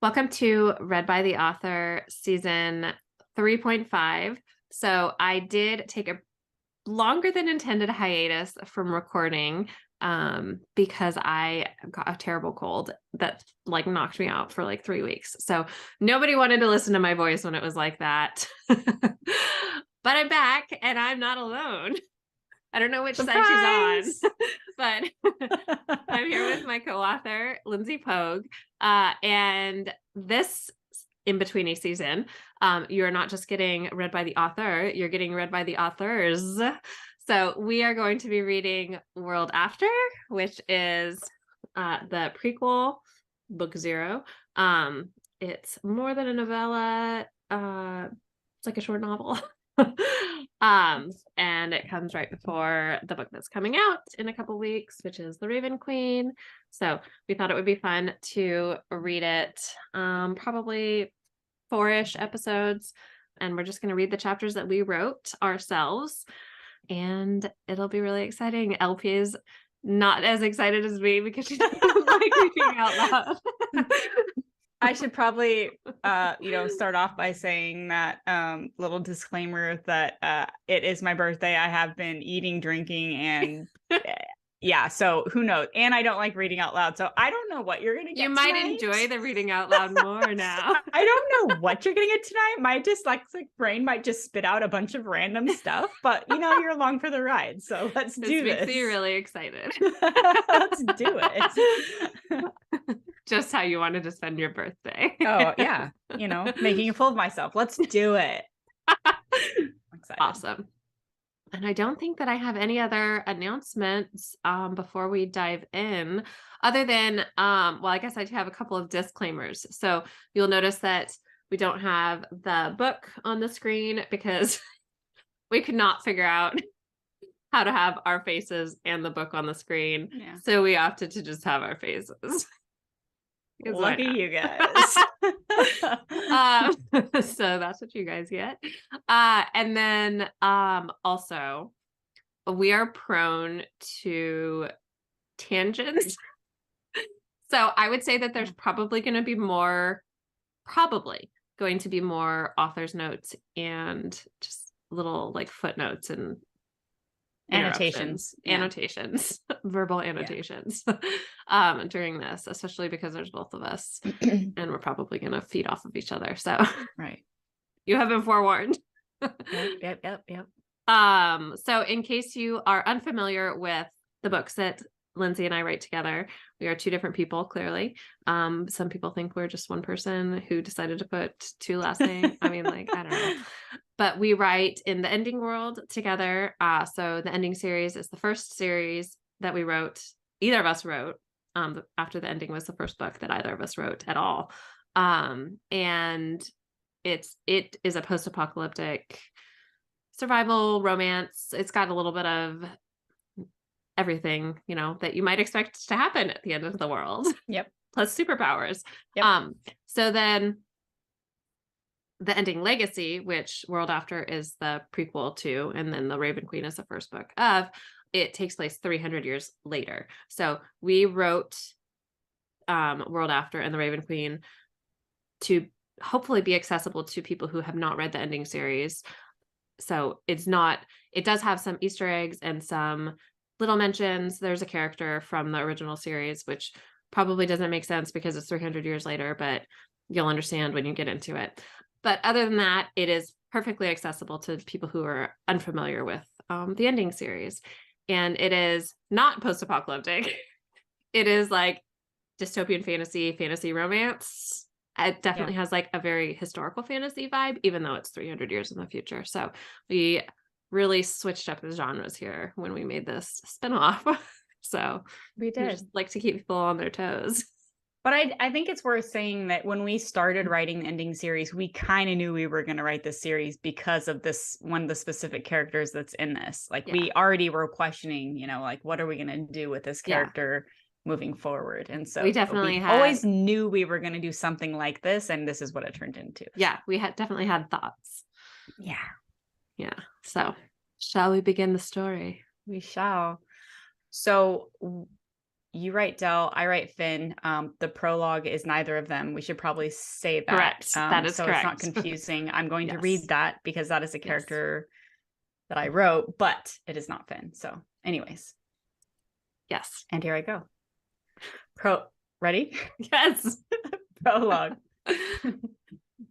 Welcome to Read by the Author season 3.5. So I did take a longer than intended hiatus from recording because I got a terrible cold that knocked me out for 3 weeks. So nobody wanted to listen to my voice when it was like that. But I'm back and I'm not alone. I don't know which side she's on, but I'm here with my co-author, Lindsey Pogue. And this in-betweeny season, you're not just getting read by the author, you're getting read by the authors. So we are going to be reading World After, which is the prequel, book 0. It's more than a novella. It's like a short novel. And it comes right before the book that's coming out in a couple weeks, which is The Raven Queen. So we thought it would be fun to read it, probably 4-ish episodes. And we're just going to read the chapters that we wrote ourselves. And it'll be really exciting. LP is not as excited as me because she doesn't like reading out loud. I should probably, start off by saying that little disclaimer that it is my birthday. I have been eating, drinking, and yeah, so who knows? And I don't like reading out loud, so I don't know what you're going to get You might tonight. enjoy the reading out loud more now. I don't know what you're going to get tonight. My dyslexic brain might just spit out a bunch of random stuff, but you're along for the ride, so let's do this. This makes me really excited. Let's do it. Just how you wanted to spend your birthday. Oh, yeah. Making a fool of myself. Let's do it. I'm excited. Awesome. And I don't think that I have any other announcements before we dive in, other than, I guess I have a couple of disclaimers. So you'll notice that we don't have the book on the screen because we could not figure out how to have our faces and the book on the screen. Yeah. So we opted to just have our faces. Look at you guys. So that's what you guys get. And then also we are prone to tangents. So I would say that there's probably going to be more author's notes and just little footnotes and annotations, verbal annotations during this, especially because there's both of us and we're probably going to feed off of each other. So right. You have been forewarned. Yep. So in case you are unfamiliar with the books that Lindsey and I write together, we are two different people, clearly. Some people think we're just one person who decided to put two last names. I mean, I don't know. But we write in the Ending world together. So the Ending series is the first series that we wrote. Either of us wrote. After the Ending was the first book that either of us wrote at all. And it is a post-apocalyptic survival romance. It's got a little bit of everything, that you might expect to happen at the end of the world. Yep. Plus superpowers. Yep. So then the Ending Legacy, which World After is the prequel to, and then The Raven Queen is the first book of, it takes place 300 years later. So we wrote World After and The Raven Queen to hopefully be accessible to people who have not read the Ending series. So it does have some Easter eggs and some little mentions. There's a character from the original series, which probably doesn't make sense because it's 300 years later, but you'll understand when you get into it. But other than that, it is perfectly accessible to people who are unfamiliar with the Ending series. And it is not post-apocalyptic. It is dystopian fantasy romance. It definitely has a very historical fantasy vibe, even though it's 300 years in the future. So we really switched up the genres here when we made this spinoff. So we did just like to keep people on their toes. But I think it's worth saying that when we started writing the Ending series, we kind of knew we were going to write this series because of this one of the specific characters that's in this. We already were questioning, what are we going to do with this character moving forward? And so we definitely always knew we were going to do something like this, and this is what it turned into. Yeah, we definitely had thoughts. Yeah. So shall we begin the story? We shall. So you write Del, I write Finn. The prologue is neither of them. We should probably say that. Correct. That is so correct. it's not confusing. I'm going to Yes. read that because that is a character that I wrote, but it is not Finn. So anyways. Yes. And here I go. Ready? Yes. Prologue.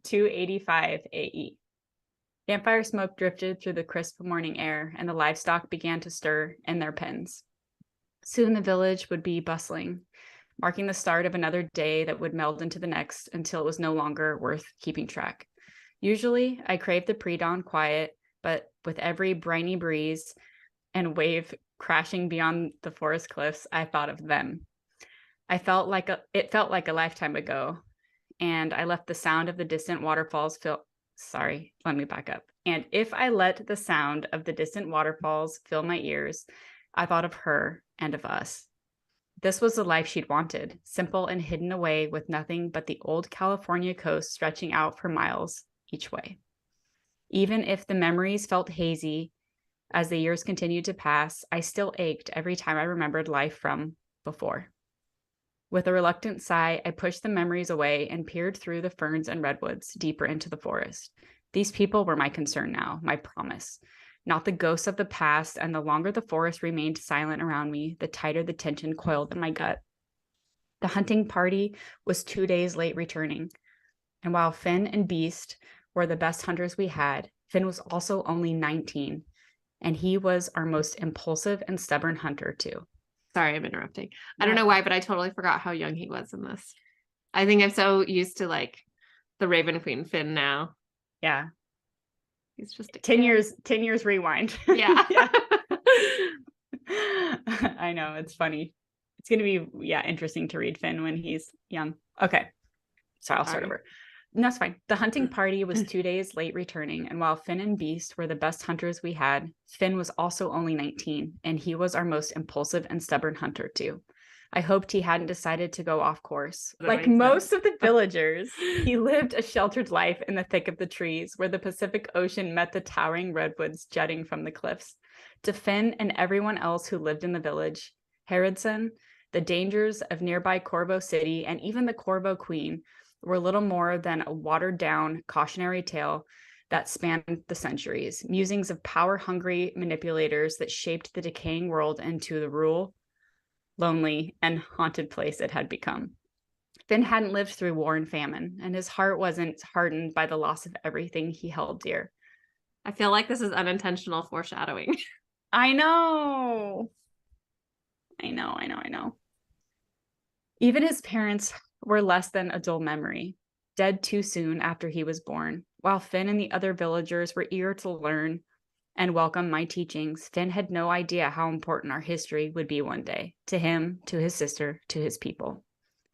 285 AE. Campfire smoke drifted through the crisp morning air, and the livestock began to stir in their pens. Soon the village would be bustling, marking the start of another day that would meld into the next until it was no longer worth keeping track. Usually, I craved the pre-dawn quiet, but with every briny breeze and wave crashing beyond the forest cliffs, I thought of them. It felt like a lifetime ago, and I left the sound of the distant waterfalls let me back up. And if I let the sound of the distant waterfalls fill my ears, I thought of her and of us. This was the life she'd wanted, simple and hidden away with nothing but the old California coast stretching out for miles each way. Even if the memories felt hazy as the years continued to pass, I still ached every time I remembered life from before. With a reluctant sigh, I pushed the memories away and peered through the ferns and redwoods deeper into the forest. These people were my concern now, my promise, not the ghosts of the past, and the longer the forest remained silent around me, the tighter the tension coiled in my gut. The hunting party was 2 days late returning, and while Finn and Beast were the best hunters we had, Finn was also only 19, and he was our most impulsive and stubborn hunter too. Sorry, I'm interrupting. I don't know why, but I totally forgot how young he was in this. I think I'm so used to like the Raven Queen Finn now. Yeah. He's just 10 years rewind. Yeah. I know, it's funny. It's going to be interesting to read Finn when he's young. Okay. Sorry, I'll start over. No, it's fine. The hunting party was 2 days late returning, and while Finn and Beast were the best hunters we had, Finn was also only 19, and he was our most impulsive and stubborn hunter too. I hoped he hadn't decided to go off course. Like most of the villagers, he lived a sheltered life in the thick of the trees, where the Pacific Ocean met the towering redwoods jutting from the cliffs. To Finn and everyone else who lived in the village, Harrodson, the dangers of nearby Corvo City, and even the Corvo Queen were little more than a watered-down cautionary tale that spanned the centuries, musings of power-hungry manipulators that shaped the decaying world into the rural, lonely, and haunted place it had become. Finn hadn't lived through war and famine, and his heart wasn't hardened by the loss of everything he held dear. I feel like this is unintentional foreshadowing. I know. Even his parents were less than a dull memory, dead too soon after he was born. While Finn and the other villagers were eager to learn and welcome my teachings, Finn had no idea how important our history would be one day, to him, to his sister, to his people.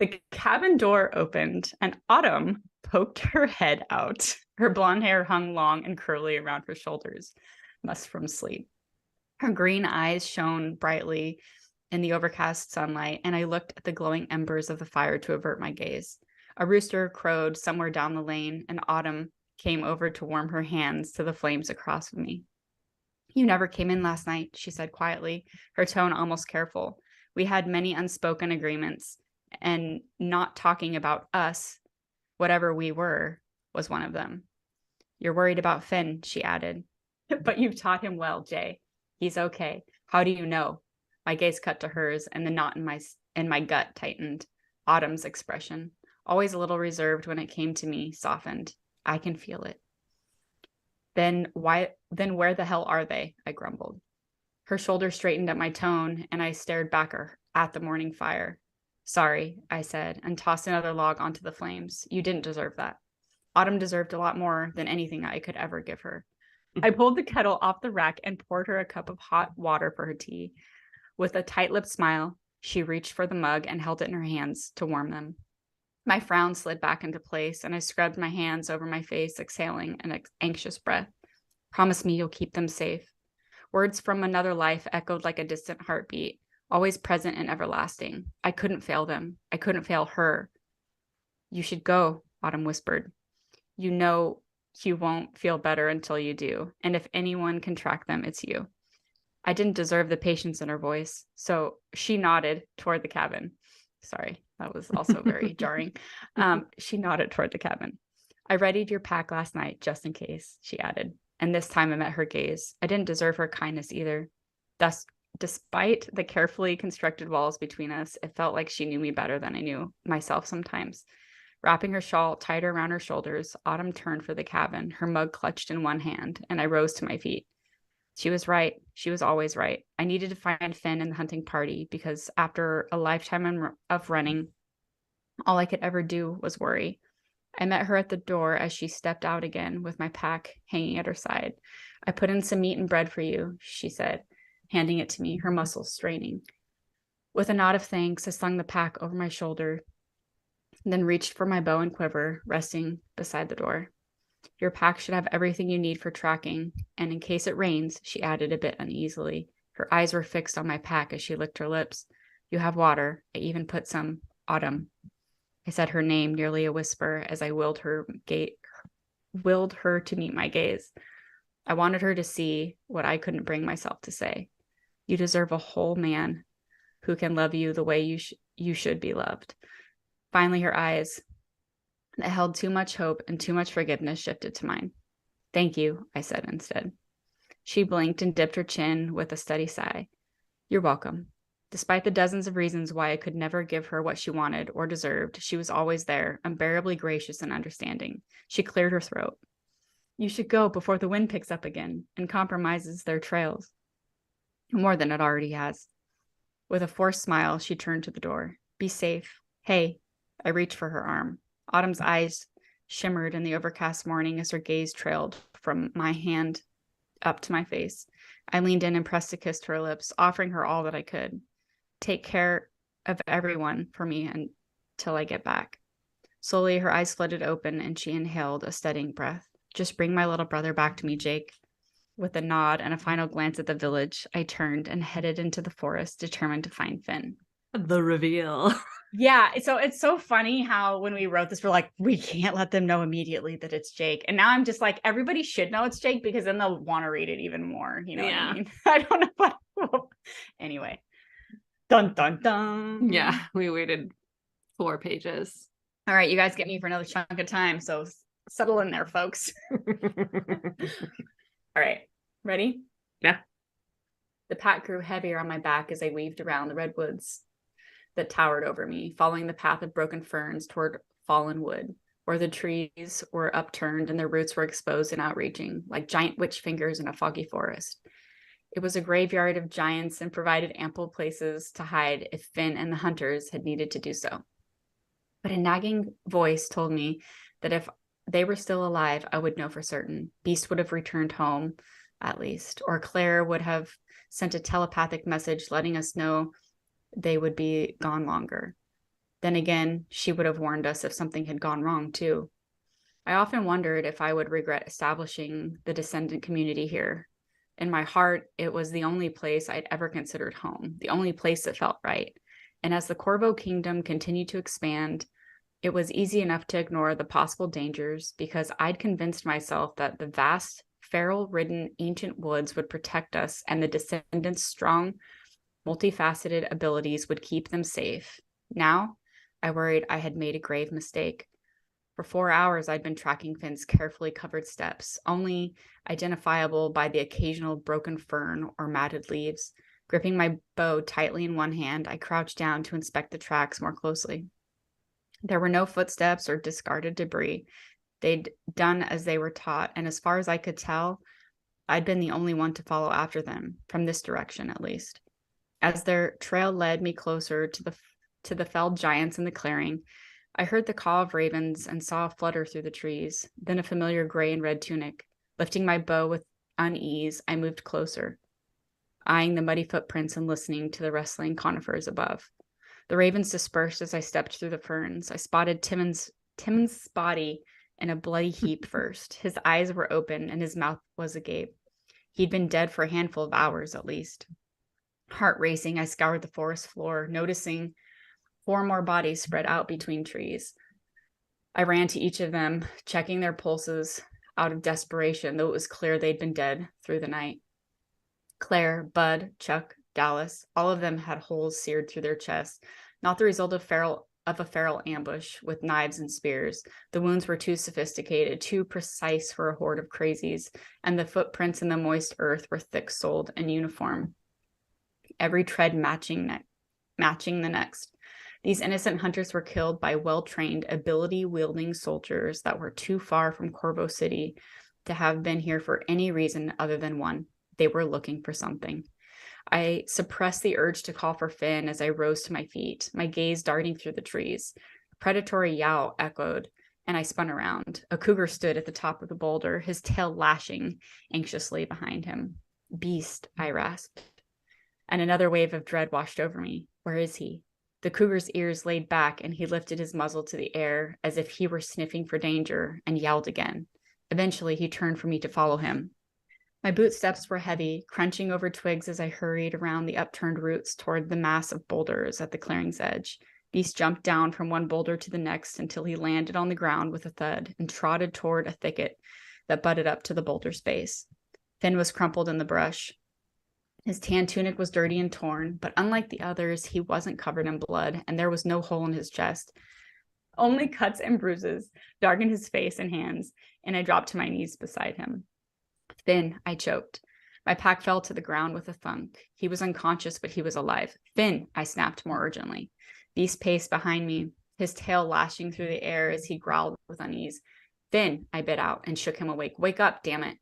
The cabin door opened, and Autumn poked her head out. Her blonde hair hung long and curly around her shoulders, must from sleep. Her green eyes shone brightly in the overcast sunlight, and I looked at the glowing embers of the fire to avert my gaze. A rooster crowed somewhere down the lane, and Autumn came over to warm her hands to the flames across from me. "You never came in last night," she said quietly, her tone almost careful. We had many unspoken agreements, and not talking about us, whatever we were, was one of them. "You're worried about Finn," she added. "But you've taught him well, Jay. He's okay. How do you know?" My gaze cut to hers, and the knot in my gut tightened. Autumn's expression, always a little reserved when it came to me, softened. "I can feel it." Then where the hell are they?" I grumbled. Her shoulders straightened at my tone, and I stared back at the morning fire. "Sorry," I said, and tossed another log onto the flames. "You didn't deserve that. Autumn deserved a lot more than anything I could ever give her." I pulled the kettle off the rack and poured her a cup of hot water for her tea. With a tight-lipped smile, she reached for the mug and held it in her hands to warm them. My frown slid back into place, and I scrubbed my hands over my face, exhaling an anxious breath. "Promise me you'll keep them safe." Words from another life echoed like a distant heartbeat, always present and everlasting. I couldn't fail them. I couldn't fail her. "You should go," Autumn whispered. "You know you won't feel better until you do, and if anyone can track them, it's you." I didn't deserve the patience in her voice, so she nodded toward the cabin. Sorry, that was also very jarring. She nodded toward the cabin. I readied your pack last night, just in case, she added. And this time I met her gaze. I didn't deserve her kindness either. Thus, despite the carefully constructed walls between us, it felt like she knew me better than I knew myself sometimes. Wrapping her shawl tighter around her shoulders, Autumn turned for the cabin, her mug clutched in one hand, and I rose to my feet. She was right. She was always right. I needed to find Finn and the hunting party because after a lifetime of running, all I could ever do was worry. I met her at the door as she stepped out again with my pack hanging at her side. I put in some meat and bread for you, she said, handing it to me, her muscles straining. With a nod of thanks, I slung the pack over my shoulder, then reached for my bow and quiver, resting beside the door. Your pack should have everything you need for tracking, and in case it rains, she added a bit uneasily. Her eyes were fixed on my pack as she licked her lips. You have water. I even put some. Autumn. I said her name, nearly a whisper, as I willed her to meet my gaze. I wanted her to see what I couldn't bring myself to say. You deserve a whole man who can love you the way you should be loved. Finally, her eyes that held too much hope and too much forgiveness shifted to mine. Thank you, I said instead. She blinked and dipped her chin with a steady sigh. You're welcome. Despite the dozens of reasons why I could never give her what she wanted or deserved, she was always there, unbearably gracious and understanding. She cleared her throat. You should go before the wind picks up again and compromises their trails. More than it already has. With a forced smile, she turned to the door. Be safe. Hey. I reached for her arm. Autumn's eyes shimmered in the overcast morning as her gaze trailed from my hand up to my face. I leaned in and pressed a kiss to her lips, offering her all that I could. Take care of everyone for me until I get back. Slowly, her eyes flooded open and she inhaled a steadying breath. Just bring my little brother back to me, Jake. With a nod and a final glance at the village, I turned and headed into the forest, determined to find Finn. The reveal. Yeah, so it's so funny how when we wrote this, we're like, we can't let them know immediately that it's Jake. And now I'm just like, everybody should know it's Jake because then they'll want to read it even more. You know what I mean? I don't know what. Anyway. Dun, dun, dun. Yeah, we waited 4 pages. All right, you guys get me for another chunk of time. So settle in there, folks. All right, ready? Yeah. The pack grew heavier on my back as I weaved around the redwoods that towered over me, following the path of broken ferns toward fallen wood, where the trees were upturned and their roots were exposed and outreaching, like giant witch fingers in a foggy forest. It was a graveyard of giants and provided ample places to hide if Finn and the hunters had needed to do so. But a nagging voice told me that if they were still alive, I would know for certain. Beast would have returned home, at least, or Claire would have sent a telepathic message letting us know they would be gone longer. Then again, she would have warned us if something had gone wrong, too. I often wondered if I would regret establishing the descendant community here. In my heart, it was the only place I'd ever considered home, the only place that felt right. And as the Corvo kingdom continued to expand, it was easy enough to ignore the possible dangers because I'd convinced myself that the vast, feral-ridden ancient woods would protect us and the descendants' strong, multifaceted abilities would keep them safe. Now, I worried I had made a grave mistake. For 4 hours, I'd been tracking Finn's carefully covered steps, only identifiable by the occasional broken fern or matted leaves. Gripping my bow tightly in one hand, I crouched down to inspect the tracks more closely. There were no footsteps or discarded debris. They'd done as they were taught, and as far as I could tell, I'd been the only one to follow after them, from this direction at least. As their trail led me closer to the felled giants in the clearing, I heard the caw of ravens and saw a flutter through the trees, then a familiar gray and red tunic. Lifting my bow with unease, I moved closer, eyeing the muddy footprints and listening to the rustling conifers above. The ravens dispersed as I stepped through the ferns. I spotted Timon's body in a bloody heap first. His eyes were open and his mouth was agape. He'd been dead for a handful of hours at least. Heart racing, I scoured the forest floor, noticing 4 more bodies spread out between trees. I ran to each of them, checking their pulses out of desperation, though it was clear they'd been dead through the night. Claire, Bud, Chuck, Dallas, all of them had holes seared through their chests, not the result of a feral ambush with knives and spears. The wounds were too sophisticated, too precise for a horde of crazies, and the footprints in the moist earth were thick-soled and uniform, every tread matching the next. These innocent hunters were killed by well-trained, ability-wielding soldiers that were too far from Corvo City to have been here for any reason other than one. They were looking for something. I suppressed the urge to call for Finn as I rose to my feet, my gaze darting through the trees. A predatory yowl echoed, and I spun around. A cougar stood at the top of the boulder, his tail lashing anxiously behind him. Beast, I rasped. And another wave of dread washed over me. Where is he? The cougar's ears laid back, and he lifted his muzzle to the air as if he were sniffing for danger, and yowled again. Eventually, he turned for me to follow him. My bootsteps were heavy, crunching over twigs as I hurried around the upturned roots toward the mass of boulders at the clearing's edge. Beast jumped down from one boulder to the next until he landed on the ground with a thud and trotted toward a thicket that butted up to the boulder's base. Finn was crumpled in the brush. His tan tunic was dirty and torn, but unlike the others, he wasn't covered in blood, and there was no hole in his chest. Only cuts and bruises darkened his face and hands, and I dropped to my knees beside him. Finn, I choked. My pack fell to the ground with a thunk. He was unconscious, but he was alive. Finn, I snapped more urgently. Beast paced behind me, his tail lashing through the air as he growled with unease. Finn, I bit out and shook him awake. Wake up, damn it.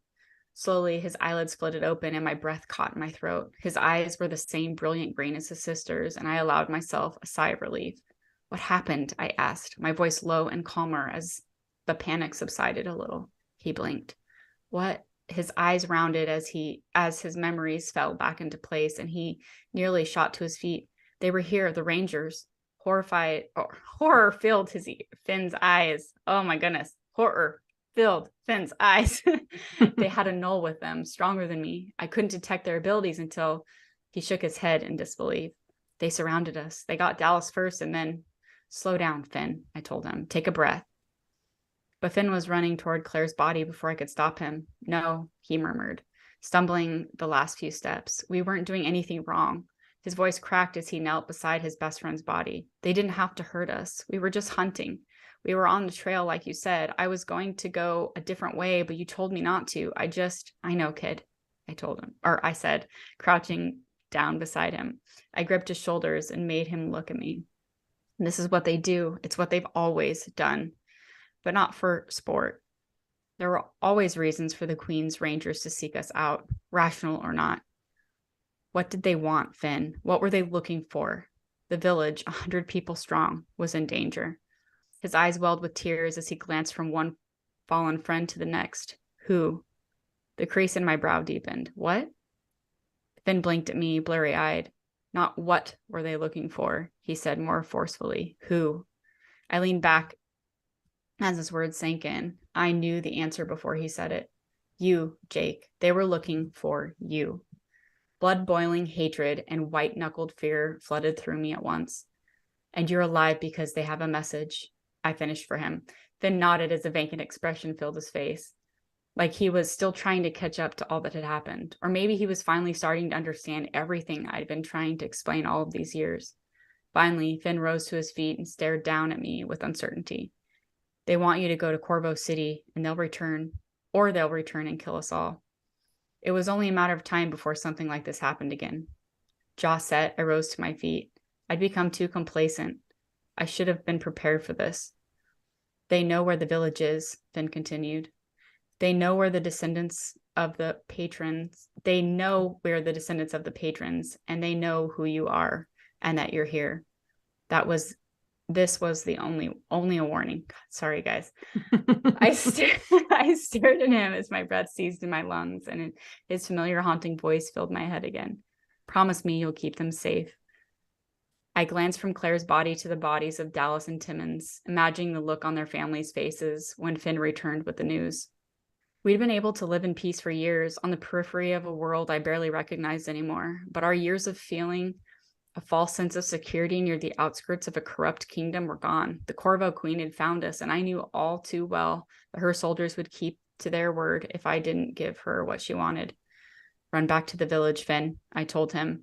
Slowly, his eyelids flitted open and my breath caught in my throat. His eyes were the same brilliant green as his sister's, and I allowed myself a sigh of relief. What happened? I asked, my voice low and calmer as the panic subsided a little. He blinked. What? His eyes rounded as his memories fell back into place, and he nearly shot to his feet. They were here, the Rangers. Horror filled Finn's eyes. Oh my goodness. Horror filled Finn's eyes. They had a knoll with them, stronger than me. I couldn't detect their abilities until he shook his head in disbelief. They surrounded us. They got Dallas first, and then... Slow down, Finn, I told him. Take a breath. But Finn was running toward Claire's body before I could stop him. No, he murmured, stumbling the last few steps. We weren't doing anything wrong. His voice cracked as he knelt beside his best friend's body. They didn't have to hurt us. We were just hunting. We were on the trail, like you said. I was going to go a different way, but you told me not to. I know, kid, I said, crouching down beside him. I gripped his shoulders and made him look at me. This is what they do. It's what they've always done, but not for sport. There were always reasons for the Queen's Rangers to seek us out, rational or not. What did they want, Finn? What were they looking for? The village, 100 people strong, was in danger. His eyes welled with tears as he glanced from one fallen friend to the next. Who? The crease in my brow deepened. What? Finn blinked at me, blurry-eyed. Not what were they looking for, he said more forcefully. Who? I leaned back as his words sank in. I knew the answer before he said it. You, Jake. They were looking for you. Blood-boiling hatred and white-knuckled fear flooded through me at once. And you're alive because they have a message, I finished for him. Then nodded as a vacant expression filled his face. Like he was still trying to catch up to all that had happened. Or maybe he was finally starting to understand everything I'd been trying to explain all of these years. Finally, Finn rose to his feet and stared down at me with uncertainty. They want you to go to Corvo City, and they'll return and kill us all. It was only a matter of time before something like this happened again. Jaw set, I rose to my feet. I'd become too complacent. I should have been prepared for this. They know where the village is, Finn continued. They know where the descendants of the patrons, and they know who you are and that you're here. This was the only a warning. God, sorry, guys. I stared at him as my breath seized in my lungs, and his familiar haunting voice filled my head again. Promise me you'll keep them safe. I glanced from Claire's body to the bodies of Dallas and Timmons, imagining the look on their families' faces when Finn returned with the news. We'd been able to live in peace for years on the periphery of a world I barely recognized anymore, but our years of feeling a false sense of security near the outskirts of a corrupt kingdom were gone. The Corvo Queen had found us, and I knew all too well that her soldiers would keep to their word if I didn't give her what she wanted. Run back to the village, Finn, I told him,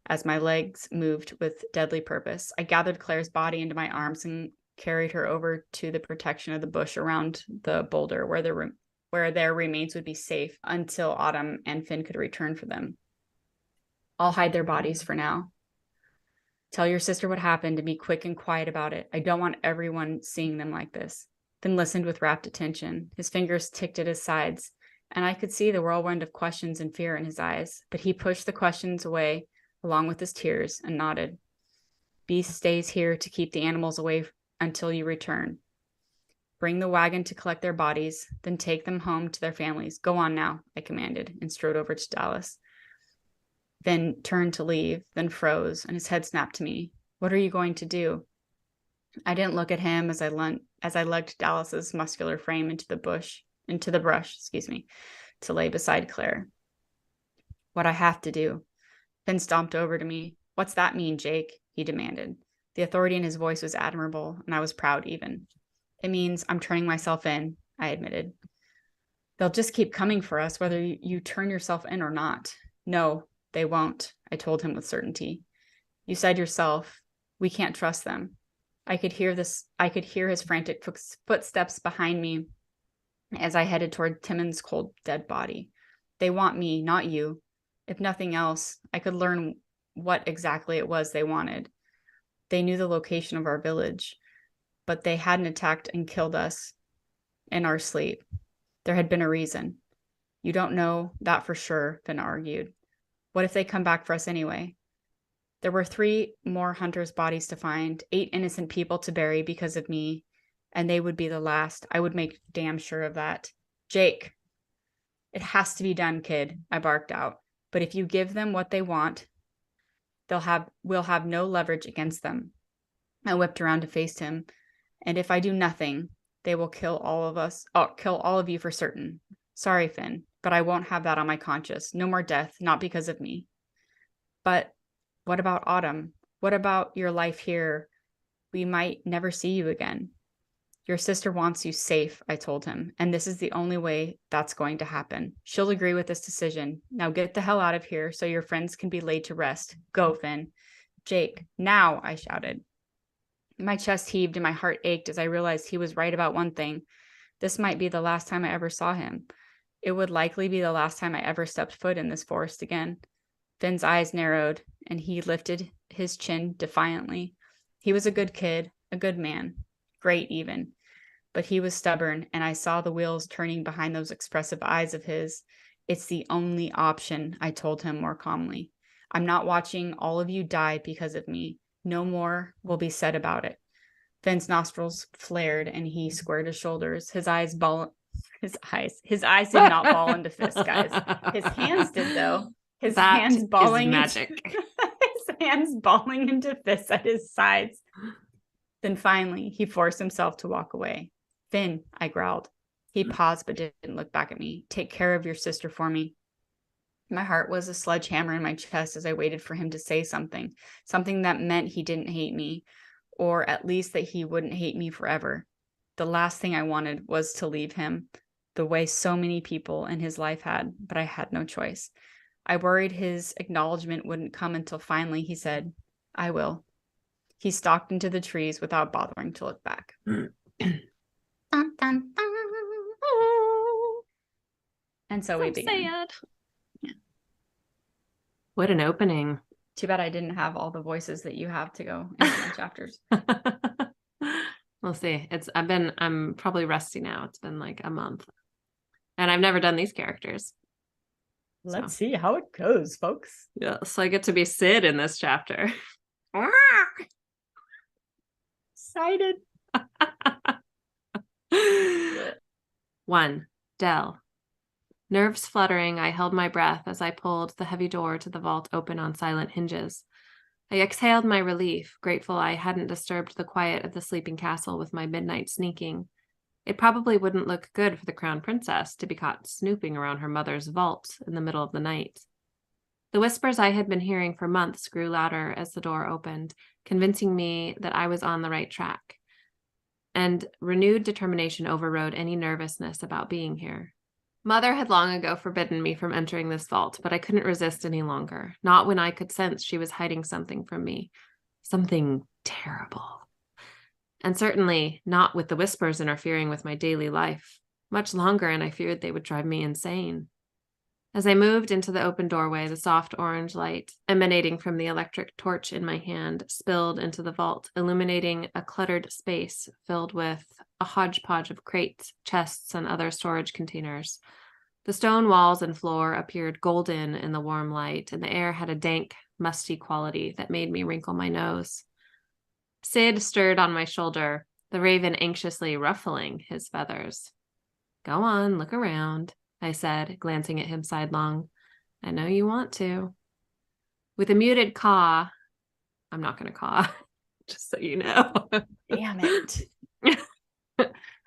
as my legs moved with deadly purpose. I gathered Claire's body into my arms and carried her over to the protection of the bush around the boulder where their remains would be safe until Autumn and Finn could return for them. I'll hide their bodies for now. Tell your sister what happened and be quick and quiet about it. I don't want everyone seeing them like this. Finn listened with rapt attention. His fingers ticked at his sides, and I could see the whirlwind of questions and fear in his eyes, but he pushed the questions away along with his tears, and nodded. Beast stays here to keep the animals away until you return. Bring the wagon to collect their bodies, then take them home to their families. Go on now, I commanded, and strode over to Dallas. Finn turned to leave, then froze, and his head snapped to me. What are you going to do? I didn't look at him as I lugged Dallas's muscular frame into the brush, to lay beside Claire. What I have to do. Finn stomped over to me. What's that mean, Jake? He demanded. The authority in his voice was admirable, and I was proud even. It means I'm turning myself in, I admitted. They'll just keep coming for us, whether you turn yourself in or not. No, they won't, I told him with certainty. You said yourself, we can't trust them. I could hear his frantic footsteps behind me as I headed toward Timon's cold, dead body. They want me, not you. If nothing else, I could learn what exactly it was they wanted. They knew the location of our village, but they hadn't attacked and killed us in our sleep. There had been a reason. You don't know that for sure, Finn argued. What if they come back for us anyway? There were 3 more hunters' bodies to find, 8 innocent people to bury because of me, and they would be the last. I would make damn sure of that. Jake, it has to be done, kid, I barked out. But if you give them what they want, we'll have no leverage against them. I whipped around to face him. And if I do nothing, they will kill all of us. Oh, kill all of you for certain. Sorry, Finn, but I won't have that on my conscience. No more death, not because of me. But what about Autumn? What about your life here? We might never see you again. Your sister wants you safe, I told him, and this is the only way that's going to happen. She'll agree with this decision. Now get the hell out of here so your friends can be laid to rest. Go, Finn. Jake, now, I shouted. My chest heaved and my heart ached as I realized he was right about one thing. This might be the last time I ever saw him. It would likely be the last time I ever stepped foot in this forest again. Finn's eyes narrowed, and he lifted his chin defiantly. He was a good kid, a good man. Great, even. But he was stubborn, and I saw the wheels turning behind those expressive eyes of his. It's the only option, I told him more calmly. I'm not watching all of you die because of me. No more will be said about it. Finn's nostrils flared, and he squared his shoulders. His eyes did not ball into fists, guys. His hands did, though. His hands balling into fists at his sides. Then finally, he forced himself to walk away. Finn, I growled. He paused but didn't look back at me. Take care of your sister for me. My heart was a sledgehammer in my chest as I waited for him to say something that meant he didn't hate me, or at least that he wouldn't hate me forever. The last thing I wanted was to leave him, the way so many people in his life had, but I had no choice. I worried his acknowledgement wouldn't come until finally he said, I will. He stalked into the trees without bothering to look back. Dun, dun, dun. And so we began. Sad. Yeah. What an opening. Too bad I didn't have all the voices that you have to go into my chapters. We'll see. I'm probably rusty now. It's been like a month. And I've never done these characters. Let's see how it goes, folks. Yeah, so I get to be Sid in this chapter. Excited. 1. Del. Nerves fluttering, I held my breath as I pulled the heavy door to the vault open on silent hinges. I exhaled my relief, grateful I hadn't disturbed the quiet of the sleeping castle with my midnight sneaking. It probably wouldn't look good for the crown princess to be caught snooping around her mother's vault in the middle of the night. The whispers I had been hearing for months grew louder as the door opened, convincing me that I was on the right track. And renewed determination overrode any nervousness about being here. Mother had long ago forbidden me from entering this vault, but I couldn't resist any longer, not when I could sense she was hiding something from me. Something terrible. And certainly not with the whispers interfering with my daily life. Much longer, and I feared they would drive me insane. As I moved into the open doorway, the soft orange light emanating from the electric torch in my hand spilled into the vault, illuminating a cluttered space filled with a hodgepodge of crates, chests, and other storage containers. The stone walls and floor appeared golden in the warm light, and the air had a dank, musty quality that made me wrinkle my nose. Sid stirred on my shoulder, the raven anxiously ruffling his feathers. Go on, look around, I said, glancing at him sidelong. I know you want to. With a muted caw, I'm not going to caw, just so you know. Damn it.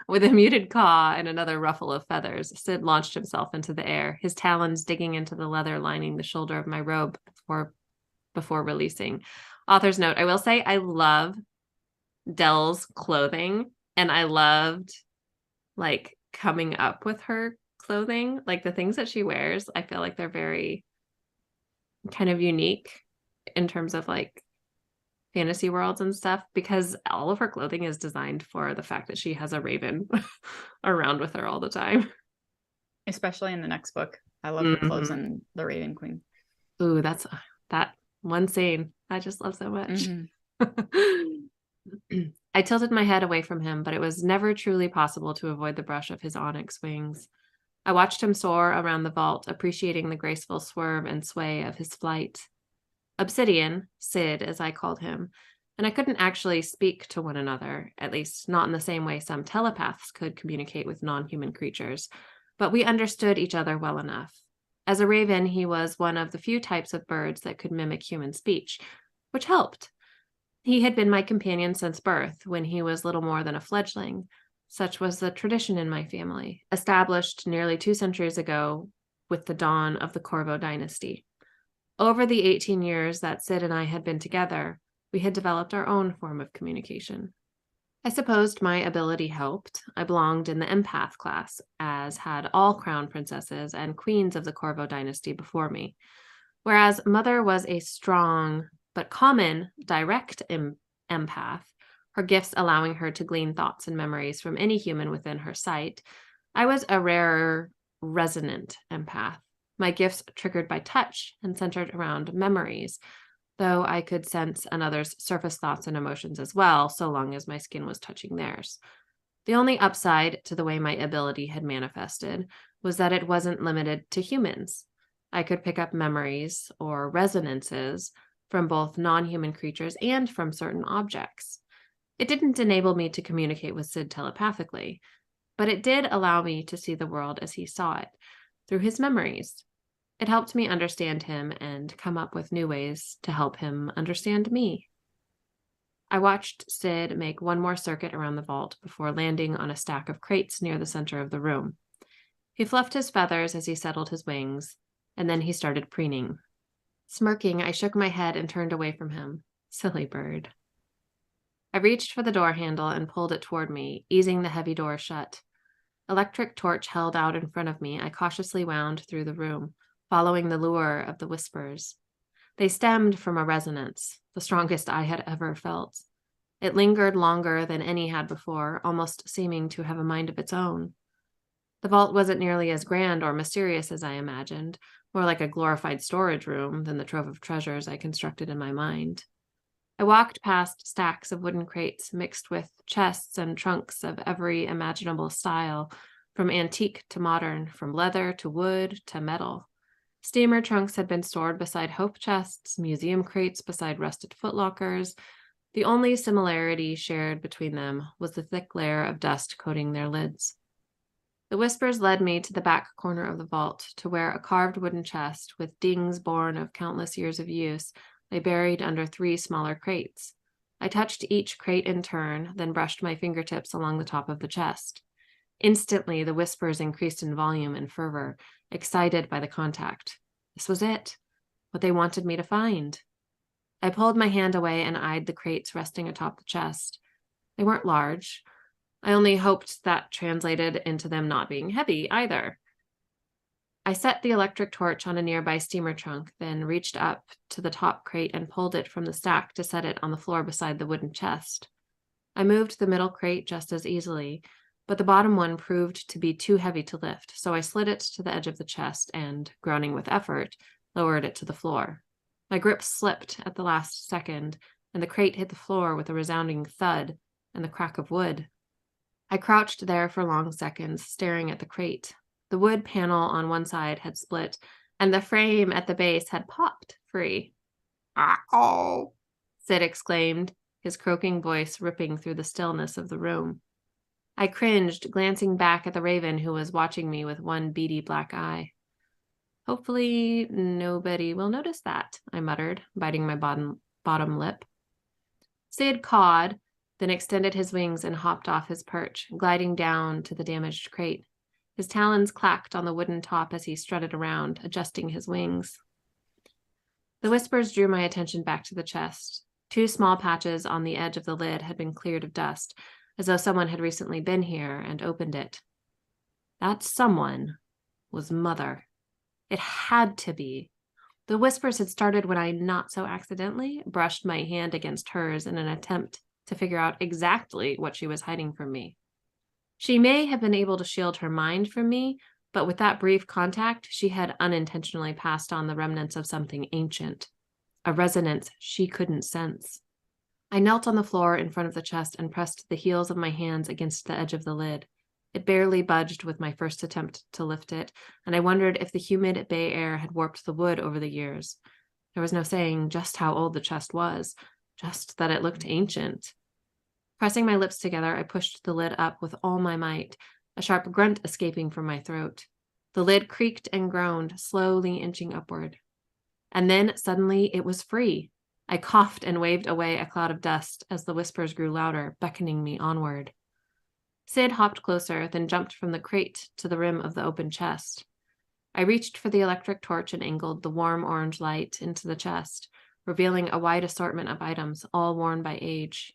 With a muted caw and another ruffle of feathers, Sid launched himself into the air, his talons digging into the leather lining the shoulder of my robe before releasing. Author's note, I will say I love Dell's clothing, and I loved like coming up with her clothing, like the things that she wears. I feel like they're very kind of unique in terms of like fantasy worlds and stuff, because all of her clothing is designed for the fact that she has a raven around with her all the time. Especially in the next book. I love her clothes in The Raven Queen. Ooh, that's that one scene I just love so much. I tilted my head away from him, but it was never truly possible to avoid the brush of his onyx wings. I watched him soar around the vault, appreciating the graceful swerve and sway of his flight. Obsidian, Sid, as I called him, and I couldn't actually speak to one another, at least not in the same way some telepaths could communicate with non-human creatures, but we understood each other well enough. As a raven, he was one of the few types of birds that could mimic human speech, which helped. He had been my companion since birth, when he was little more than a fledgling. Such was the tradition in my family, established nearly 2 centuries ago with the dawn of the Corvo dynasty. Over the 18 years that Sid and I had been together, we had developed our own form of communication. I supposed my ability helped. I belonged in the empath class, as had all crown princesses and queens of the Corvo dynasty before me. Whereas Mother was a strong but common direct empath, her gifts allowing her to glean thoughts and memories from any human within her sight, I was a rarer resonant empath. My gifts triggered by touch and centered around memories, though I could sense another's surface thoughts and emotions as well, so long as my skin was touching theirs. The only upside to the way my ability had manifested was that it wasn't limited to humans. I could pick up memories or resonances from both non-human creatures and from certain objects. It didn't enable me to communicate with Sid telepathically, but it did allow me to see the world as he saw it, through his memories. It helped me understand him and come up with new ways to help him understand me. I watched Sid make one more circuit around the vault before landing on a stack of crates near the center of the room. He fluffed his feathers as he settled his wings, and then he started preening. Smirking, I shook my head and turned away from him. Silly bird. I reached for the door handle and pulled it toward me, easing the heavy door shut. Electric torch held out in front of me, I cautiously wound through the room, following the lure of the whispers. They stemmed from a resonance, the strongest I had ever felt. It lingered longer than any had before, almost seeming to have a mind of its own. The vault wasn't nearly as grand or mysterious as I imagined, more like a glorified storage room than the trove of treasures I constructed in my mind. I walked past stacks of wooden crates mixed with chests and trunks of every imaginable style, from antique to modern, from leather to wood to metal. Steamer trunks had been stored beside hope chests, museum crates beside rusted footlockers. The only similarity shared between them was the thick layer of dust coating their lids. The whispers led me to the back corner of the vault, to where a carved wooden chest with dings born of countless years of use lay buried under 3 smaller crates. I touched each crate in turn, then brushed my fingertips along the top of the chest. Instantly, the whispers increased in volume and fervor, excited by the contact. This was it, what they wanted me to find. I pulled my hand away and eyed the crates resting atop the chest. They weren't large. I only hoped that translated into them not being heavy either. I set the electric torch on a nearby steamer trunk, then reached up to the top crate and pulled it from the stack to set it on the floor beside the wooden chest. I moved the middle crate just as easily, but the bottom one proved to be too heavy to lift, so I slid it to the edge of the chest and, groaning with effort, lowered it to the floor. My grip slipped at the last second, and the crate hit the floor with a resounding thud and the crack of wood. I crouched there for long seconds, staring at the crate. The wood panel on one side had split, and the frame at the base had popped free. "Ow!" Sid exclaimed, his croaking voice ripping through the stillness of the room. I cringed, glancing back at the raven who was watching me with one beady black eye. "Hopefully nobody will notice that," I muttered, biting my bottom lip. Sid cawed, then extended his wings and hopped off his perch, gliding down to the damaged crate. His talons clacked on the wooden top as he strutted around, adjusting his wings. The whispers drew my attention back to the chest. 2 small patches on the edge of the lid had been cleared of dust, as though someone had recently been here and opened it. That someone was Mother. It had to be. The whispers had started when I, not so accidentally, brushed my hand against hers in an attempt to figure out exactly what she was hiding from me. She may have been able to shield her mind from me, but with that brief contact, she had unintentionally passed on the remnants of something ancient, a resonance she couldn't sense. I knelt on the floor in front of the chest and pressed the heels of my hands against the edge of the lid. It barely budged with my first attempt to lift it, and I wondered if the humid bay air had warped the wood over the years. There was no saying just how old the chest was, just that it looked ancient. Pressing my lips together, I pushed the lid up with all my might, a sharp grunt escaping from my throat. The lid creaked and groaned, slowly inching upward. And then, suddenly, it was free. I coughed and waved away a cloud of dust as the whispers grew louder, beckoning me onward. Sid hopped closer, then jumped from the crate to the rim of the open chest. I reached for the electric torch and angled the warm orange light into the chest, revealing a wide assortment of items, all worn by age.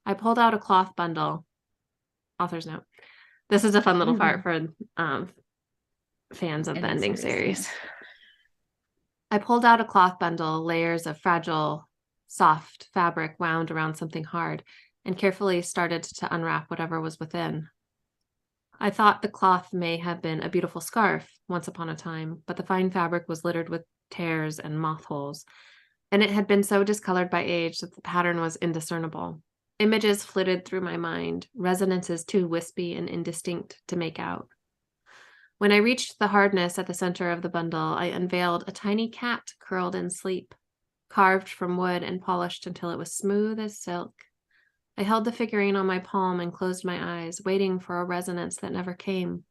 I pulled out a cloth bundle. Author's note. This is a fun little part for fans of the ending series. Yeah. I pulled out a cloth bundle, layers of fragile, soft fabric wound around something hard, and carefully started to unwrap whatever was within. I thought the cloth may have been a beautiful scarf once upon a time, but the fine fabric was littered with tears and moth holes, and it had been so discolored by age that the pattern was indiscernible. Images flitted through my mind, resonances too wispy and indistinct to make out. When I reached the hardness at the center of the bundle, I unveiled a tiny cat curled in sleep, carved from wood and polished until it was smooth as silk. I held the figurine on my palm and closed my eyes, waiting for a resonance that never came.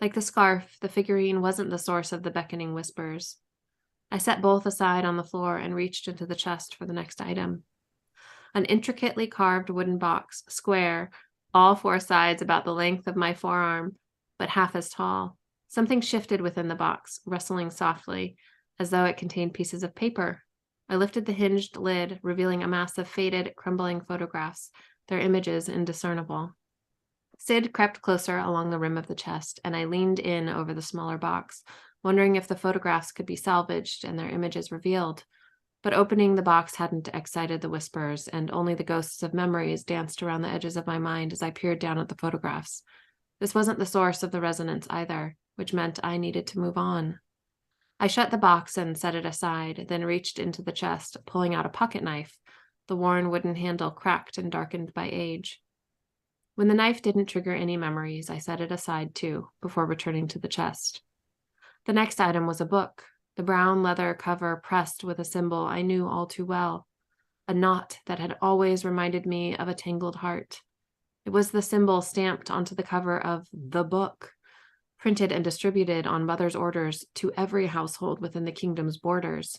Like the scarf, the figurine wasn't the source of the beckoning whispers. I set both aside on the floor and reached into the chest for the next item. An intricately carved wooden box, square, all 4 sides about the length of my forearm, but half as tall. Something shifted within the box, rustling softly, as though it contained pieces of paper. I lifted the hinged lid, revealing a mass of faded, crumbling photographs, their images indiscernible. Sid crept closer along the rim of the chest, and I leaned in over the smaller box, wondering if the photographs could be salvaged and their images revealed. But opening the box hadn't excited the whispers, and only the ghosts of memories danced around the edges of my mind as I peered down at the photographs. This wasn't the source of the resonance either, which meant I needed to move on. I shut the box and set it aside, then reached into the chest, pulling out a pocket knife, the worn wooden handle cracked and darkened by age. When the knife didn't trigger any memories, I set it aside too, before returning to the chest. The next item was a book, the brown leather cover pressed with a symbol I knew all too well, a knot that had always reminded me of a tangled heart. It was the symbol stamped onto the cover of the book, printed and distributed on Mother's orders to every household within the kingdom's borders.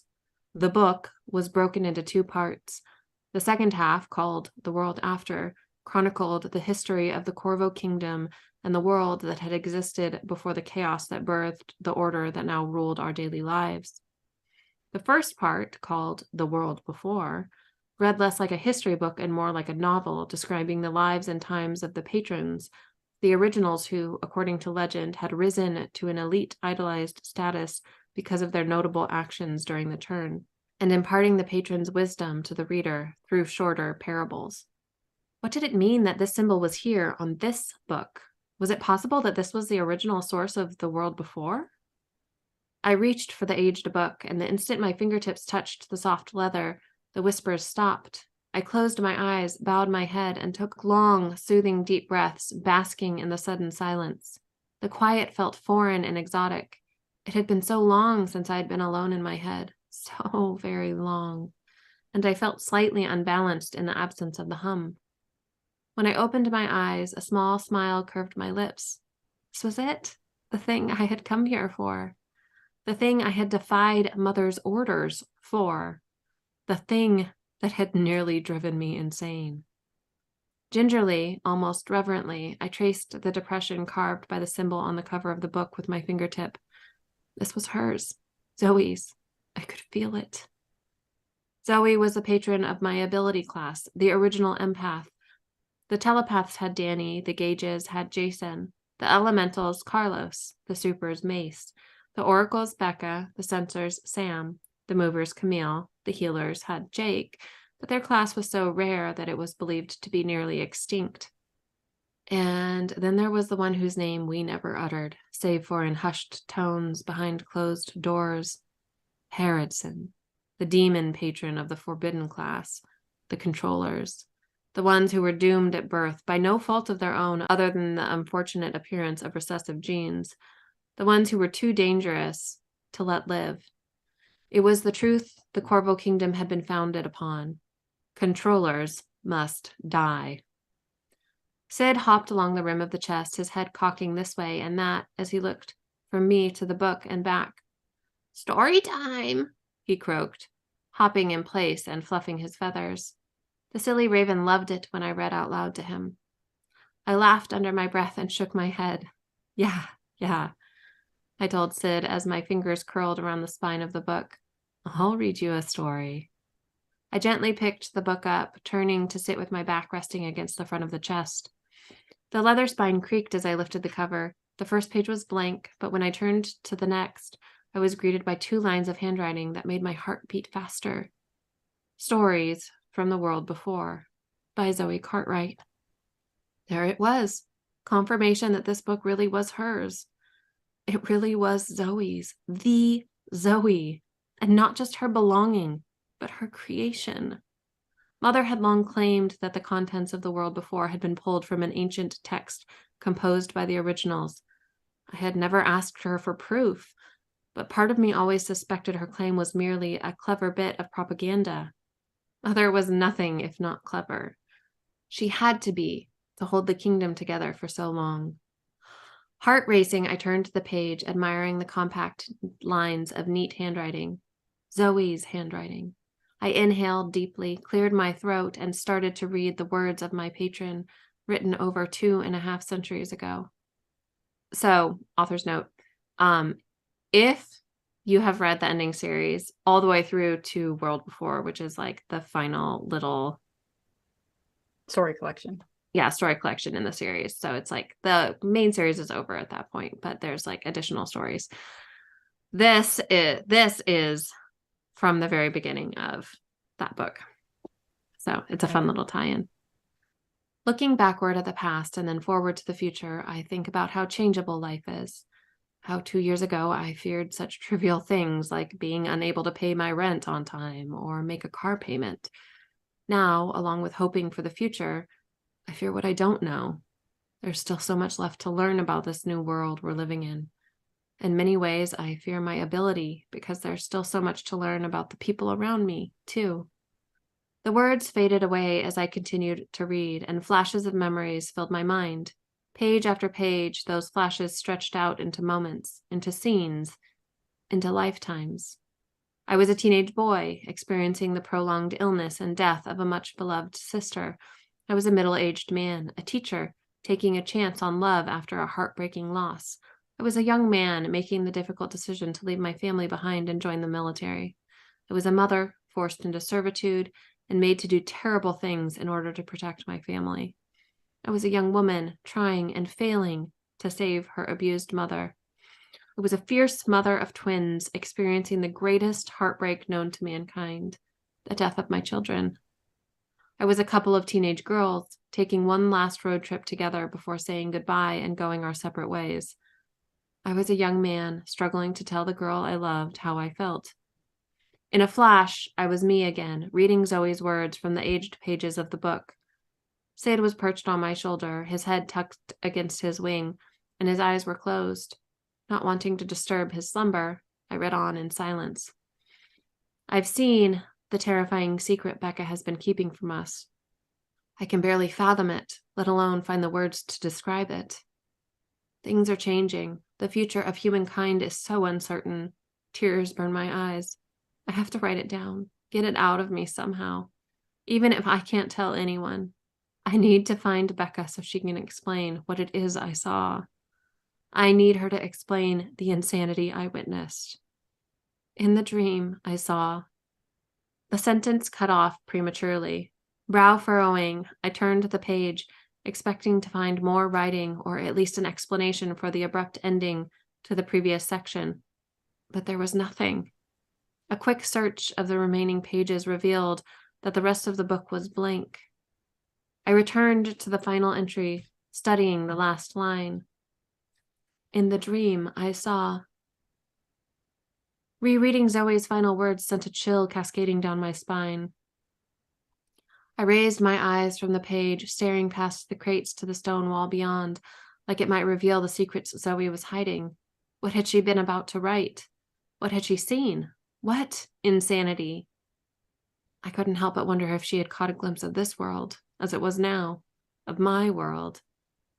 The book was broken into 2 parts. The second half, called The World After, chronicled the history of the Corvo kingdom and the world that had existed before the chaos that birthed the order that now ruled our daily lives. The first part, called The World Before, read less like a history book and more like a novel describing the lives and times of the patrons The originals who, according to legend, had risen to an elite idolized status because of their notable actions during the turn, and imparting the patron's wisdom to the reader through shorter parables. What did it mean that this symbol was here on this book? Was it possible that this was the original source of the world before? I reached for the aged book, and the instant my fingertips touched the soft leather, the whispers stopped. I closed my eyes, bowed my head, and took long, soothing, deep breaths, basking in the sudden silence. The quiet felt foreign and exotic. It had been so long since I had been alone in my head, so very long, and I felt slightly unbalanced in the absence of the hum. When I opened my eyes, a small smile curved my lips. This was it, the thing I had come here for, the thing I had defied Mother's orders for, the thing that had nearly driven me insane. Gingerly, almost reverently, I traced the depression carved by the symbol on the cover of the book with my fingertip. This was hers, Zoe's. I could feel it. Zoe was the patron of my ability class, the original empath. The telepaths had Danny, the gauges had Jason, the elementals Carlos, the supers Mace, the oracles Becca, the sensors Sam, the movers Camille, the healers had Jake, but their class was so rare that it was believed to be nearly extinct. And then there was the one whose name we never uttered, save for in hushed tones behind closed doors. Harrodson, the demon patron of the forbidden class, the controllers, the ones who were doomed at birth by no fault of their own other than the unfortunate appearance of recessive genes, the ones who were too dangerous to let live. It was the truth the Corvo kingdom had been founded upon. Controllers must die. Sid hopped along the rim of the chest, his head cocking this way and that as he looked from me to the book and back. "Story time," he croaked, hopping in place and fluffing his feathers. The silly raven loved it when I read out loud to him. I laughed under my breath and shook my head. Yeah, I told Sid as my fingers curled around the spine of the book. "I'll read you a story." I gently picked the book up, turning to sit with my back resting against the front of the chest. The leather spine creaked as I lifted the cover. The first page was blank, but when I turned to the next, I was greeted by 2 lines of handwriting that made my heart beat faster. Stories from the World Before, by Zoe Cartwright. There it was, confirmation that this book really was hers. It really was Zoe's, the Zoe, and not just her belonging, but her creation. Mother had long claimed that the contents of the World Before had been pulled from an ancient text composed by the originals. I had never asked her for proof, but part of me always suspected her claim was merely a clever bit of propaganda. Mother was nothing if not clever. She had to be, to hold the kingdom together for so long. Heart racing, I turned to the page, admiring the compact lines of neat handwriting. Zoe's handwriting. I inhaled deeply, cleared my throat, and started to read the words of my patron, written over 2.5 centuries ago. So, author's note, if you have read the ending series all the way through to World Before, which is like the final little story collection. Yeah, story collection in the series. So it's like the main series is over at that point, but there's like additional stories. This is from the very beginning of that book. So it's a fun little tie-in. Looking backward at the past and then forward to the future, I think about how changeable life is. How 2 years ago I feared such trivial things like being unable to pay my rent on time or make a car payment. Now, along with hoping for the future, I fear what I don't know. There's still so much left to learn about this new world we're living in. In many ways, I fear my ability because there's still so much to learn about the people around me, too. The words faded away as I continued to read, and flashes of memories filled my mind. Page after page, those flashes stretched out into moments, into scenes, into lifetimes. I was a teenage boy, experiencing the prolonged illness and death of a much-beloved sister. I was a middle-aged man, a teacher, taking a chance on love after a heartbreaking loss. I was a young man making the difficult decision to leave my family behind and join the military. I was a mother, forced into servitude, and made to do terrible things in order to protect my family. I was a young woman trying and failing to save her abused mother. I was a fierce mother of twins experiencing the greatest heartbreak known to mankind, the death of my children. I was a couple of teenage girls taking one last road trip together before saying goodbye and going our separate ways. I was a young man struggling to tell the girl I loved how I felt. In a flash, I was me again, reading Zoe's words from the aged pages of the book. Sid was perched on my shoulder, his head tucked against his wing, and his eyes were closed. Not wanting to disturb his slumber, I read on in silence. I've seen the terrifying secret Becca has been keeping from us. I can barely fathom it, let alone find the words to describe it. Things are changing. The future of humankind is so uncertain. Tears burn my eyes. I have to write it down, get it out of me somehow. Even if I can't tell anyone, I need to find Becca so she can explain what it is I saw. I need her to explain the insanity I witnessed. In the dream, I saw. The sentence cut off prematurely. Brow furrowing, I turned the page, expecting to find more writing or at least an explanation for the abrupt ending to the previous section. But there was nothing. A quick search of the remaining pages revealed that the rest of the book was blank. I returned to the final entry, studying the last line. In the dream, I saw. Rereading Zoe's final words sent a chill cascading down my spine. I raised my eyes from the page, staring past the crates to the stone wall beyond, like it might reveal the secrets Zoe was hiding. What had she been about to write? What had she seen? What insanity? I couldn't help but wonder if she had caught a glimpse of this world, as it was now, of my world.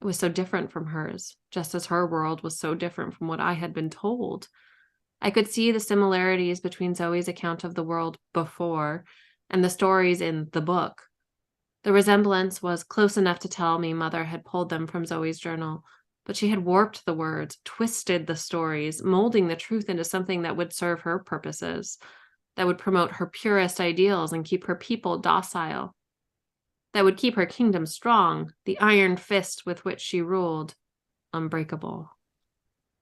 It was so different from hers, just as her world was so different from what I had been told. I could see the similarities between Zoe's account of the world before and the stories in the book. The resemblance was close enough to tell me Mother had pulled them from Zoe's journal, but she had warped the words, twisted the stories, molding the truth into something that would serve her purposes, that would promote her purest ideals and keep her people docile, that would keep her kingdom strong, the iron fist with which she ruled, unbreakable.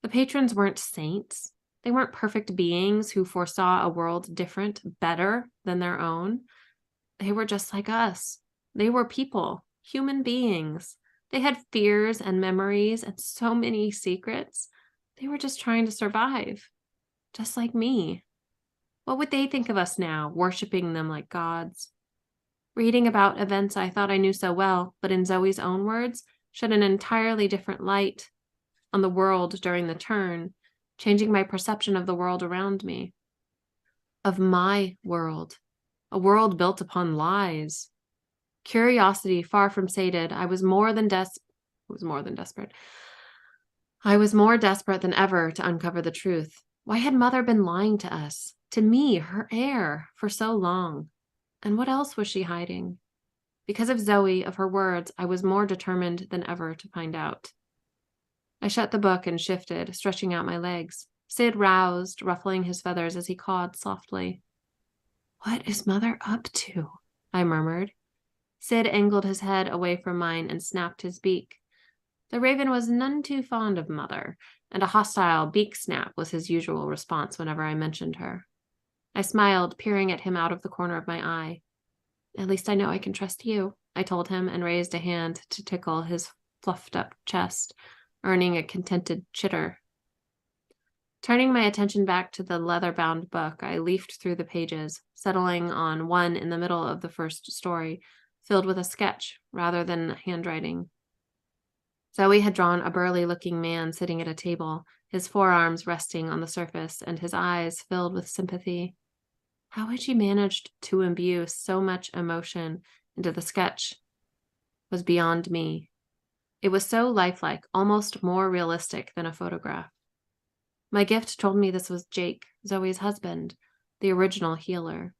The patrons weren't saints. They weren't perfect beings who foresaw a world different, better than their own. They were just like us. They were people, human beings. They had fears and memories and so many secrets. They were just trying to survive, just like me. What would they think of us now, worshiping them like gods? Reading about events I thought I knew so well, but in Zoe's own words, shed an entirely different light on the world during the turn, changing my perception of the world around me. Of my world, a world built upon lies. Curiosity far from sated, I was more desperate. I was more desperate than ever to uncover the truth. Why had Mother been lying to us, to me, her heir, for so long? And what else was she hiding? Because of Zoe, of her words, I was more determined than ever to find out. I shut the book and shifted, stretching out my legs. Sid roused, ruffling his feathers as he cawed softly. What is Mother up to? I murmured. Sid angled his head away from mine and snapped his beak. The raven was none too fond of Mother, and a hostile beak snap was his usual response whenever I mentioned her. I smiled, peering at him out of the corner of my eye. At least I know I can trust you, I told him, and raised a hand to tickle his fluffed-up chest, earning a contented chitter. Turning my attention back to the leather-bound book, I leafed through the pages, settling on one in the middle of the first story, filled with a sketch rather than handwriting. Zoe had drawn a burly-looking man sitting at a table, his forearms resting on the surface and his eyes filled with sympathy. How had she managed to imbue so much emotion into the sketch was beyond me. It was so lifelike, almost more realistic than a photograph. My gift told me this was Jake, Zoe's husband, the original healer.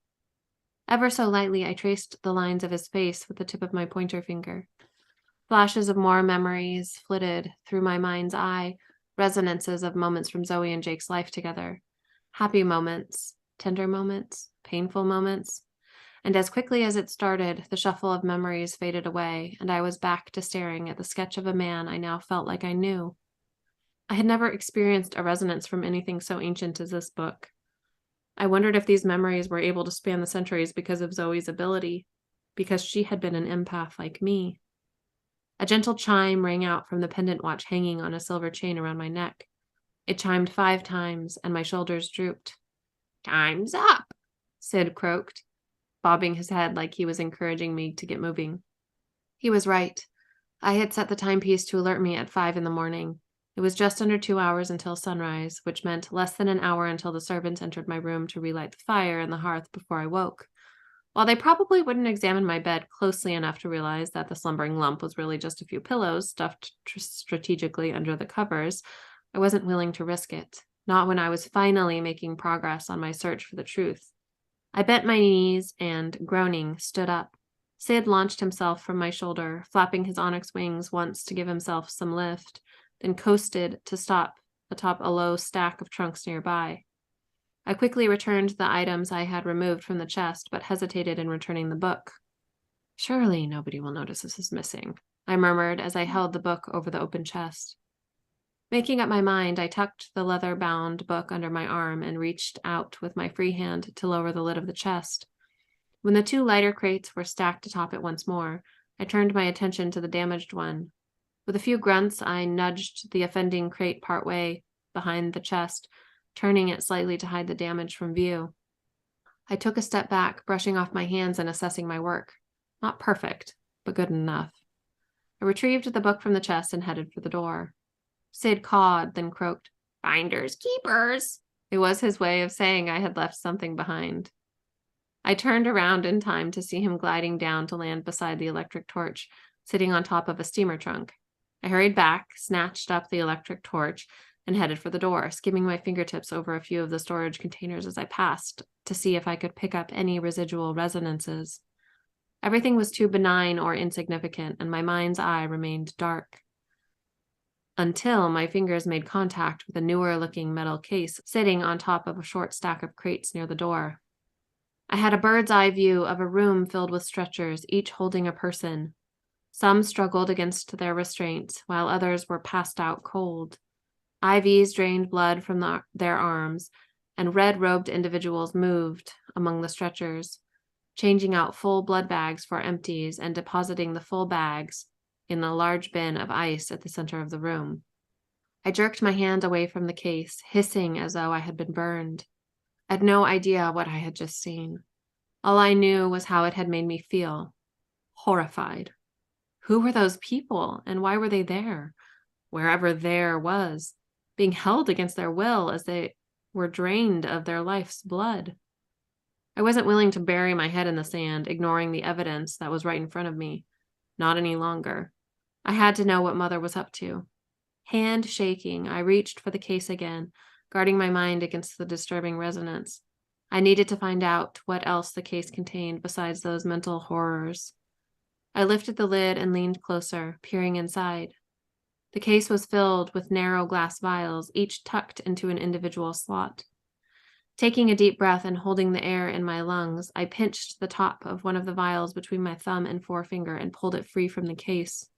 Ever so lightly, I traced the lines of his face with the tip of my pointer finger. Flashes of more memories flitted through my mind's eye, resonances of moments from Zoe and Jake's life together. Happy moments, tender moments, painful moments. And as quickly as it started, the shuffle of memories faded away, and I was back to staring at the sketch of a man I now felt like I knew. I had never experienced a resonance from anything so ancient as this book. I wondered if these memories were able to span the centuries because of Zoe's ability, because she had been an empath like me. A gentle chime rang out from the pendant watch hanging on a silver chain around my neck. It chimed 5 times, and my shoulders drooped. "Time's up," Sid croaked, bobbing his head like he was encouraging me to get moving. He was right. I had set the timepiece to alert me at 5 in the morning. It was just under 2 hours until sunrise, which meant less than an hour until the servants entered my room to relight the fire in the hearth before I woke. While they probably wouldn't examine my bed closely enough to realize that the slumbering lump was really just a few pillows stuffed strategically under the covers, I wasn't willing to risk it, not when I was finally making progress on my search for the truth. I bent my knees and, groaning, stood up. Sid launched himself from my shoulder, flapping his onyx wings once to give himself some lift, then coasted to stop atop a low stack of trunks nearby. I quickly returned the items I had removed from the chest, but hesitated in returning the book. "Surely nobody will notice this is missing," I murmured as I held the book over the open chest. Making up my mind, I tucked the leather-bound book under my arm and reached out with my free hand to lower the lid of the chest. When the 2 lighter crates were stacked atop it once more, I turned my attention to the damaged one. With a few grunts, I nudged the offending crate partway behind the chest, turning it slightly to hide the damage from view. I took a step back, brushing off my hands and assessing my work. Not perfect, but good enough. I retrieved the book from the chest and headed for the door. Sid cawed, then croaked, "Finders keepers." It was his way of saying I had left something behind. I turned around in time to see him gliding down to land beside the electric torch, sitting on top of a steamer trunk. I hurried back, snatched up the electric torch, and headed for the door, skimming my fingertips over a few of the storage containers as I passed to see if I could pick up any residual resonances. Everything was too benign or insignificant, and my mind's eye remained dark. Until my fingers made contact with a newer-looking metal case sitting on top of a short stack of crates near the door. I had a bird's-eye view of a room filled with stretchers, each holding a person. Some struggled against their restraints, while others were passed out cold. IVs drained blood from their arms, and red-robed individuals moved among the stretchers, changing out full blood bags for empties and depositing the full bags in the large bin of ice at the center of the room. I jerked my hand away from the case, hissing as though I had been burned. I had no idea what I had just seen. All I knew was how it had made me feel. Horrified. Who were those people, and why were they there? Wherever there was, being held against their will as they were drained of their life's blood. I wasn't willing to bury my head in the sand, ignoring the evidence that was right in front of me. Not any longer. I had to know what Mother was up to. Hand shaking, I reached for the case again, guarding my mind against the disturbing resonance. I needed to find out what else the case contained besides those mental horrors. I lifted the lid and leaned closer, peering inside. The case was filled with narrow glass vials, each tucked into an individual slot. Taking a deep breath and holding the air in my lungs, I pinched the top of one of the vials between my thumb and forefinger and pulled it free from the case.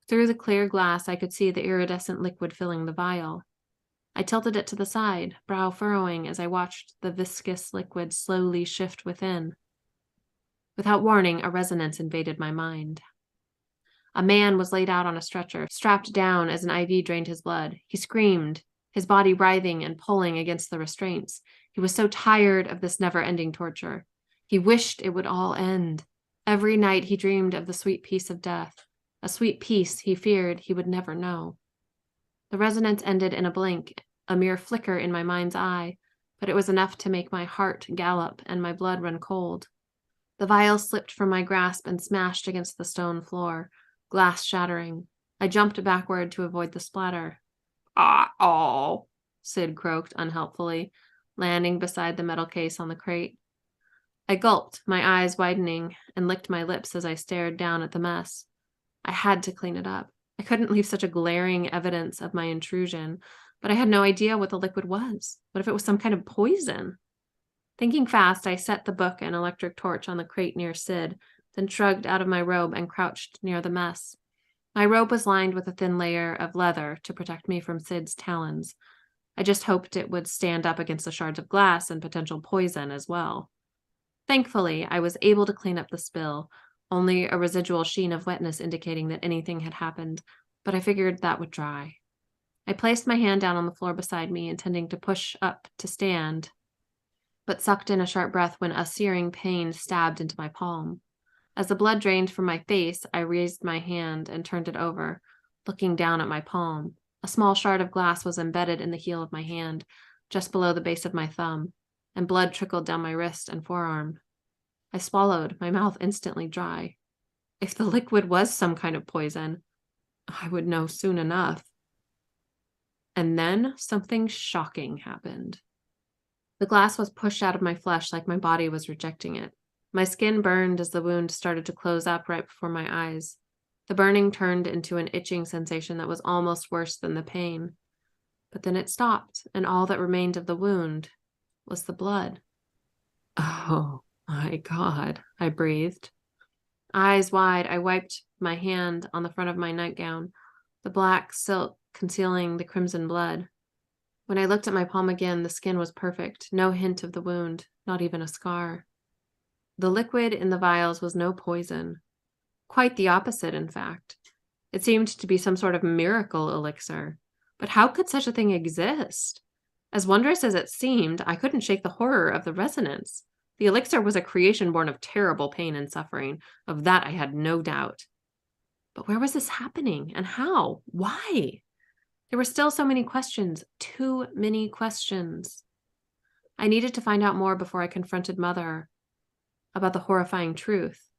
Through the clear glass, I could see the iridescent liquid filling the vial. I tilted it to the side, brow furrowing as I watched the viscous liquid slowly shift within. Without warning, a resonance invaded my mind. A man was laid out on a stretcher, strapped down as an IV drained his blood. He screamed, his body writhing and pulling against the restraints. He was so tired of this never-ending torture. He wished it would all end. Every night he dreamed of the sweet peace of death, a sweet peace he feared he would never know. The resonance ended in a blink, a mere flicker in my mind's eye, but it was enough to make my heart gallop and my blood run cold. The vial slipped from my grasp and smashed against the stone floor, glass shattering. I jumped backward to avoid the splatter. "Oh," Sid croaked unhelpfully, landing beside the metal case on the crate. I gulped, my eyes widening, and licked my lips as I stared down at the mess. I had to clean it up. I couldn't leave such a glaring evidence of my intrusion, but I had no idea what the liquid was. What if it was some kind of poison? Thinking fast, I set the book and electric torch on the crate near Sid, then shrugged out of my robe and crouched near the mess. My robe was lined with a thin layer of leather to protect me from Sid's talons. I just hoped it would stand up against the shards of glass and potential poison as well. Thankfully, I was able to clean up the spill, only a residual sheen of wetness indicating that anything had happened, but I figured that would dry. I placed my hand down on the floor beside me, intending to push up to stand, but sucked in a sharp breath when a searing pain stabbed into my palm. As the blood drained from my face, I raised my hand and turned it over, looking down at my palm. A small shard of glass was embedded in the heel of my hand, just below the base of my thumb, and blood trickled down my wrist and forearm. I swallowed, my mouth instantly dry. If the liquid was some kind of poison, I would know soon enough. And then something shocking happened. The glass was pushed out of my flesh like my body was rejecting it. My skin burned as the wound started to close up right before my eyes. The burning turned into an itching sensation that was almost worse than the pain. But then it stopped, and all that remained of the wound was the blood. Oh my God, I breathed. Eyes wide, I wiped my hand on the front of my nightgown, the black silk concealing the crimson blood. When I looked at my palm again, the skin was perfect, no hint of the wound, not even a scar. The liquid in the vials was no poison. Quite the opposite, in fact. It seemed to be some sort of miracle elixir. But how could such a thing exist? As wondrous as it seemed, I couldn't shake the horror of the resonance. The elixir was a creation born of terrible pain and suffering. Of that I had no doubt. But where was this happening? And how? Why? There were still so many questions. Too many questions. I needed to find out more before I confronted Mother about the horrifying truth.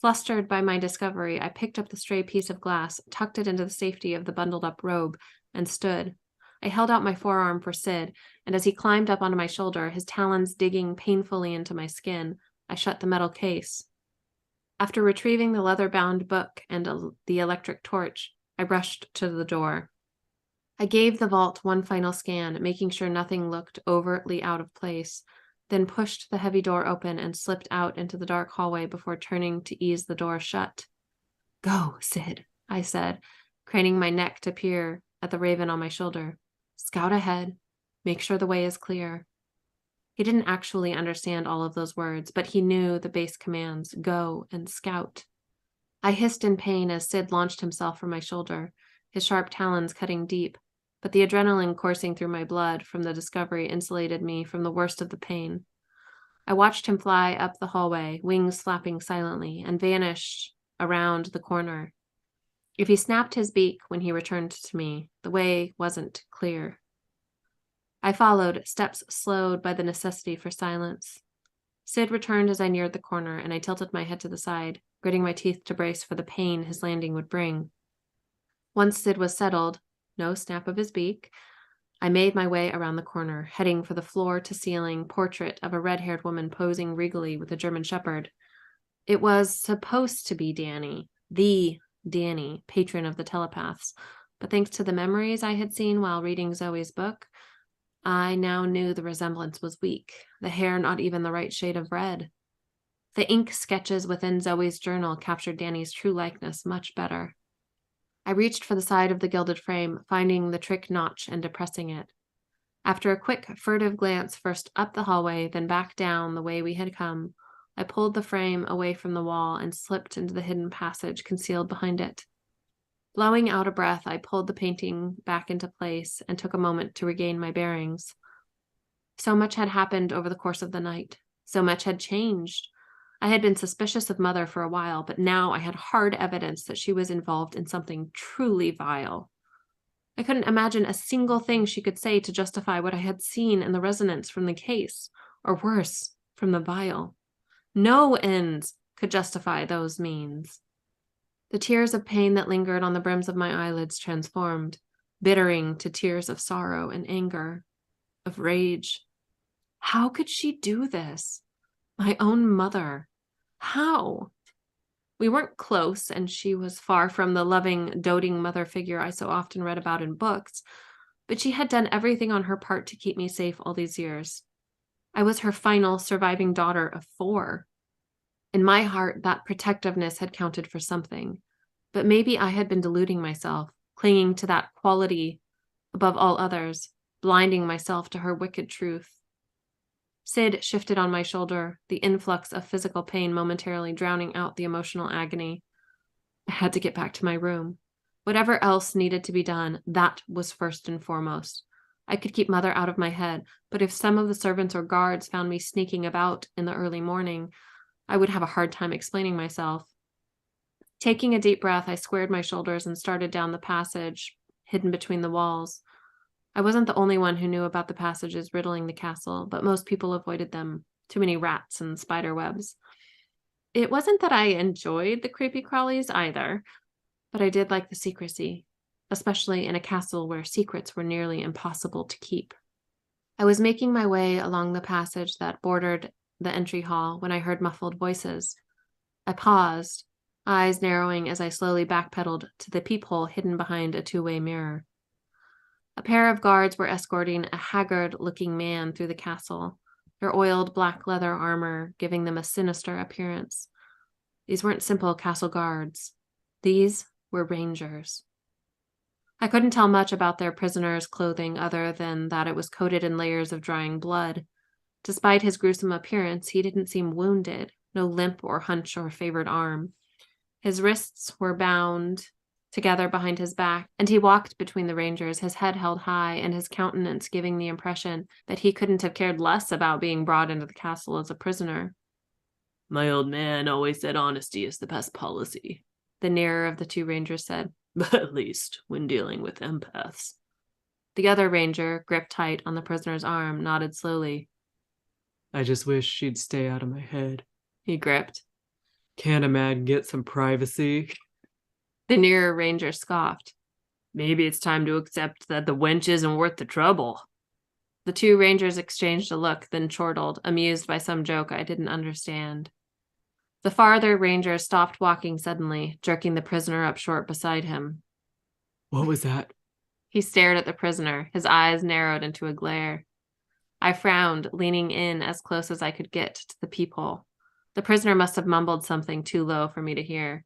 Flustered by my discovery, I picked up the stray piece of glass, tucked it into the safety of the bundled-up robe, and stood. I held out my forearm for Sid, and as he climbed up onto my shoulder, his talons digging painfully into my skin, I shut the metal case. After retrieving the leather-bound book and the electric torch, I rushed to the door. I gave the vault one final scan, making sure nothing looked overtly out of place, then pushed the heavy door open and slipped out into the dark hallway before turning to ease the door shut. "Go, Sid," I said, craning my neck to peer at the raven on my shoulder. "Scout ahead. Make sure the way is clear." He didn't actually understand all of those words, but he knew the base commands, go and scout. I hissed in pain as Sid launched himself from my shoulder, his sharp talons cutting deep, but the adrenaline coursing through my blood from the discovery insulated me from the worst of the pain. I watched him fly up the hallway, wings flapping silently, and vanish around the corner. If he snapped his beak when he returned to me, the way wasn't clear. I followed, steps slowed by the necessity for silence. Sid returned as I neared the corner, and I tilted my head to the side, gritting my teeth to brace for the pain his landing would bring. Once Sid was settled, no snap of his beak, I made my way around the corner, heading for the floor-to-ceiling portrait of a red-haired woman posing regally with a German shepherd. It was supposed to be Danny, the Danny, patron of the telepaths, but thanks to the memories I had seen while reading Zoe's book, I now knew the resemblance was weak, the hair not even the right shade of red. The ink sketches within Zoe's journal captured Danny's true likeness much better. I reached for the side of the gilded frame, finding the trick notch and depressing it. After a quick, furtive glance first up the hallway, then back down the way we had come, I pulled the frame away from the wall and slipped into the hidden passage concealed behind it. Blowing out a breath, I pulled the painting back into place and took a moment to regain my bearings. So much had happened over the course of the night. So much had changed. I had been suspicious of Mother for a while, but now I had hard evidence that she was involved in something truly vile. I couldn't imagine a single thing she could say to justify what I had seen in the resonance from the case, or worse, from the vial. No ends could justify those means. The tears of pain that lingered on the brims of my eyelids transformed, bittering to tears of sorrow and anger, of rage. How could she do this? My own mother. How? We weren't close, and she was far from the loving, doting mother figure I so often read about in books, but she had done everything on her part to keep me safe all these years. I was her final surviving daughter of 4. In my heart, that protectiveness had counted for something. But maybe I had been deluding myself, clinging to that quality above all others, blinding myself to her wicked truth. Sid shifted on my shoulder, the influx of physical pain momentarily drowning out the emotional agony. I had to get back to my room. Whatever else needed to be done, that was first and foremost. I could keep Mother out of my head, but if some of the servants or guards found me sneaking about in the early morning, I would have a hard time explaining myself. Taking a deep breath, I squared my shoulders and started down the passage, hidden between the walls. I wasn't the only one who knew about the passages riddling the castle, but most people avoided them. Too many rats and spider webs. It wasn't that I enjoyed the creepy crawlies either, but I did like the secrecy, especially in a castle where secrets were nearly impossible to keep. I was making my way along the passage that bordered the entry hall when I heard muffled voices. I paused, eyes narrowing as I slowly backpedaled to the peephole hidden behind a two-way mirror. A pair of guards were escorting a haggard-looking man through the castle, their oiled black leather armor giving them a sinister appearance. These weren't simple castle guards. These were rangers. I couldn't tell much about their prisoner's clothing other than that it was coated in layers of drying blood. Despite his gruesome appearance, he didn't seem wounded, no limp or hunch or favored arm. His wrists were bound together behind his back, and he walked between the rangers, his head held high and his countenance giving the impression that he couldn't have cared less about being brought into the castle as a prisoner. "My old man always said honesty is the best policy," the nearer of the two rangers said, "but at least when dealing with empaths." The other ranger, gripped tight on the prisoner's arm, nodded slowly. "I just wish she'd stay out of my head," he gripped. "Can't a man get some privacy?" The nearer ranger scoffed. "Maybe it's time to accept that the wench isn't worth the trouble." The two rangers exchanged a look, then chortled, amused by some joke I didn't understand. The farther ranger stopped walking suddenly, jerking the prisoner up short beside him. "What was that?" He stared at the prisoner, his eyes narrowed into a glare. I frowned, leaning in as close as I could get to the peephole. The prisoner must have mumbled something too low for me to hear.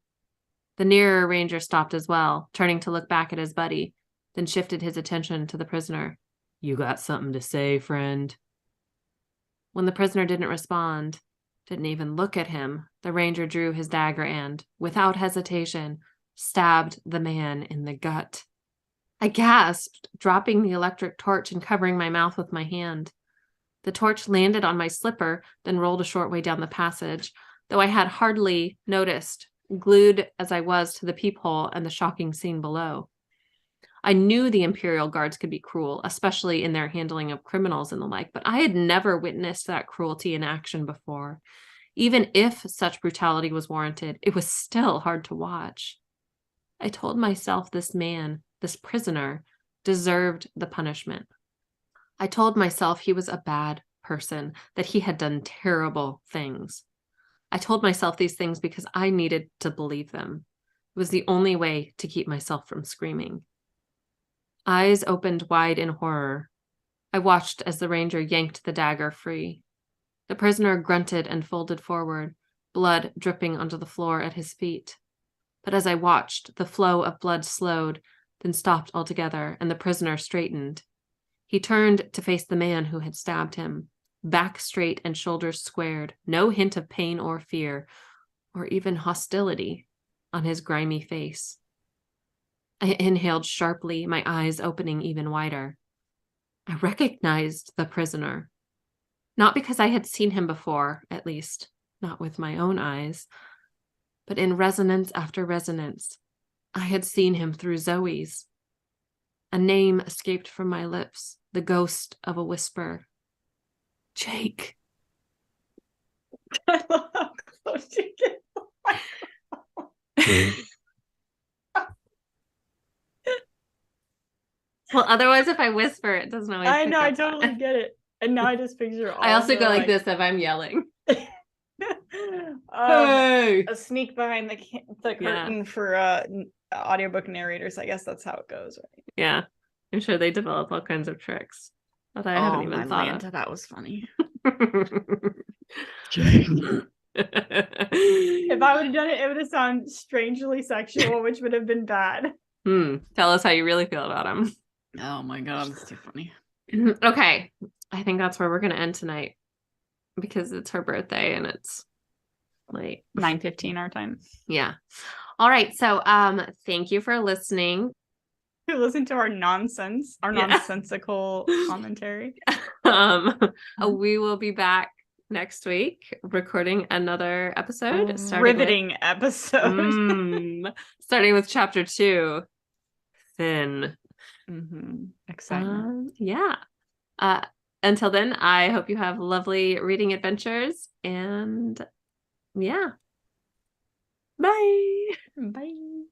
The nearer ranger stopped as well, turning to look back at his buddy, then shifted his attention to the prisoner. "You got something to say, friend?" When the prisoner didn't respond, didn't even look at him, the ranger drew his dagger and, without hesitation, stabbed the man in the gut. I gasped, dropping the electric torch and covering my mouth with my hand. The torch landed on my slipper, then rolled a short way down the passage, though I had hardly noticed, glued as I was to the peephole and the shocking scene below. I knew the Imperial Guards could be cruel, especially in their handling of criminals and the like, but I had never witnessed that cruelty in action before. Even if such brutality was warranted, it was still hard to watch. I told myself this man, this prisoner, deserved the punishment. I told myself he was a bad person, that he had done terrible things. I told myself these things because I needed to believe them. It was the only way to keep myself from screaming. Eyes opened wide in horror. I watched as the ranger yanked the dagger free. The prisoner grunted and folded forward, blood dripping onto the floor at his feet. But as I watched, the flow of blood slowed, then stopped altogether, and the prisoner straightened. He turned to face the man who had stabbed him, back straight and shoulders squared, no hint of pain or fear, or even hostility on his grimy face. I inhaled sharply, my eyes opening even wider. I recognized the prisoner. Not because I had seen him before, at least, not with my own eyes, but in resonance after resonance, I had seen him through Zoe's. A name escaped from my lips, the ghost of a whisper. Jake. I love how close you get. Well, otherwise, if I whisper, it doesn't always. I know, I pick up totally on. get it. And now I just picture all I also the, go like this if I'm yelling. a sneak behind the Yeah. curtain for audiobook narrators. I guess that's how it goes, right? Yeah, I'm sure they develop all kinds of tricks that I haven't even thought of. That was funny. If I would have done it, it would have sounded strangely sexual, which would have been bad. Tell us how you really feel about him. Oh my god, that's too funny. Okay, I think that's where we're gonna end tonight because it's her birthday and it's late. 9:15 our time. Yeah. All right. So thank you for listening. To listen to our nonsensical commentary. We will be back next week recording another episode. Riveting episode. Starting with chapter 2. Thin. Excitement. Yeah. Until then, I hope you have lovely reading adventures, and yeah. Bye. Bye.